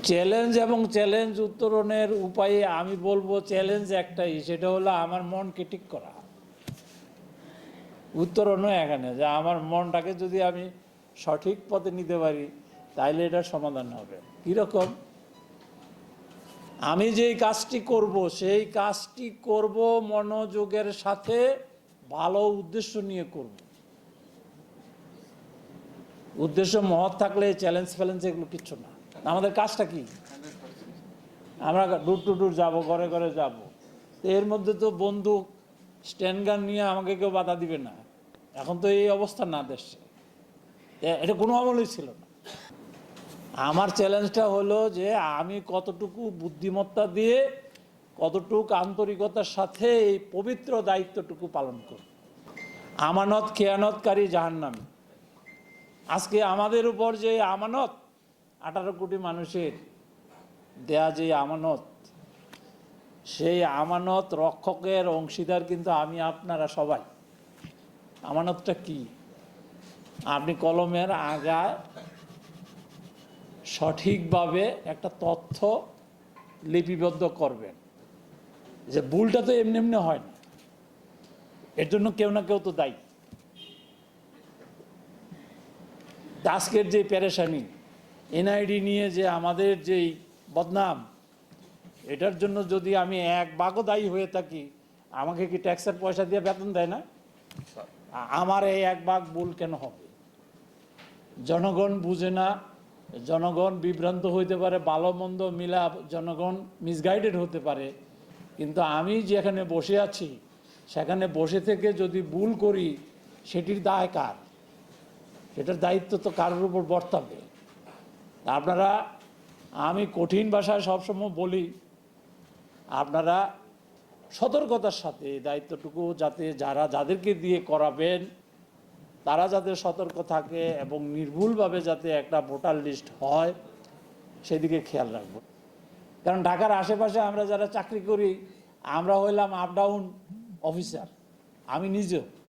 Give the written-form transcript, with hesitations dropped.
Challenge এবং challenge উত্তরণের উপায়ে আমি বলবো চ্যালেঞ্জ একটাই, সেটা হলো আমার মনকে ঠিক করা। উত্তরণও এখানে যে আমার মনটাকে যদি আমি সঠিক পথে নিতে পারি তাইলে এটার সমাধান হবে। কীরকম? আমি যেই কাজটি করব সেই কাজটি করব মনোযোগের সাথে, ভালো উদ্দেশ্য নিয়ে করব। উদ্দেশ্য মহৎ থাকলে চ্যালেঞ্জ ফ্যালেঞ্জ এগুলো কিচ্ছু না। আমাদের কাজটা কি? আমরা ডোর টু ডোর যাবো, ঘরে ঘরে যাব। এর মধ্যে তো বন্দুক স্ট্যান্ড গান নিয়ে আমাকে কেউ বাধা দিবে না। এখন তো এই অবস্থা না দেশে, এটা কোনো আমলই ছিল না। আমার চ্যালেঞ্জটা হলো যে আমি কতটুকু বুদ্ধিমত্তা দিয়ে, কতটুকু আন্তরিকতার সাথে এই পবিত্র দায়িত্বটুকু পালন করব। আমানত খেয়ানতকারী জাহান্নামী। আজকে আমাদের উপর যে আমানত, 18 কোটি মানুষের দেয়া যে আমানত, সেই আমানত রক্ষকের অংশীদার কিন্তু আমি আপনারা সবাই। আমানতটা কি? আপনি কলমের আগায় সঠিকভাবে একটা তথ্য লিপিবদ্ধ করবেন। যে ভুলটা তো এমনি এমনি হয় না, এর জন্য কেউ না কেউ তো দায়ী। আজকের যে পেরেশানি, এনআইডি নিয়ে যে আমাদের যেই বদনাম, এটার জন্য যদি আমি এক ভাগও দায়ী হয়ে থাকি, আমাকে কি ট্যাক্সের পয়সা দিয়ে বেতন দেয় না? আমার এই এক ভাগ ভুল কেন হবে? জনগণ বুঝে না, জনগণ বিভ্রান্ত হইতে পারে, ভালো মন্দ মিলা জনগণ মিসগাইডেড হতে পারে। কিন্তু আমি যেখানে বসে আছি সেখানে বসে থেকে যদি ভুল করি, সেটির দায় কার? সেটার দায়িত্ব তো কারোর উপর বর্তাবে। আপনারা, আমি কঠিন ভাষায় সবসময় বলি, আপনারা সতর্কতার সাথে এই দায়িত্বটুকু যাতে যাদেরকে দিয়ে করাবেন তারা যাতে সতর্ক থাকে এবং নির্ভুলভাবে যাতে একটা ভোটার লিস্ট হয় সেদিকে খেয়াল রাখব। কারণ ঢাকার আশেপাশে আমরা যারা চাকরি করি, আমরা হইলাম আপ ডাউন অফিসার, আমি নিজেও।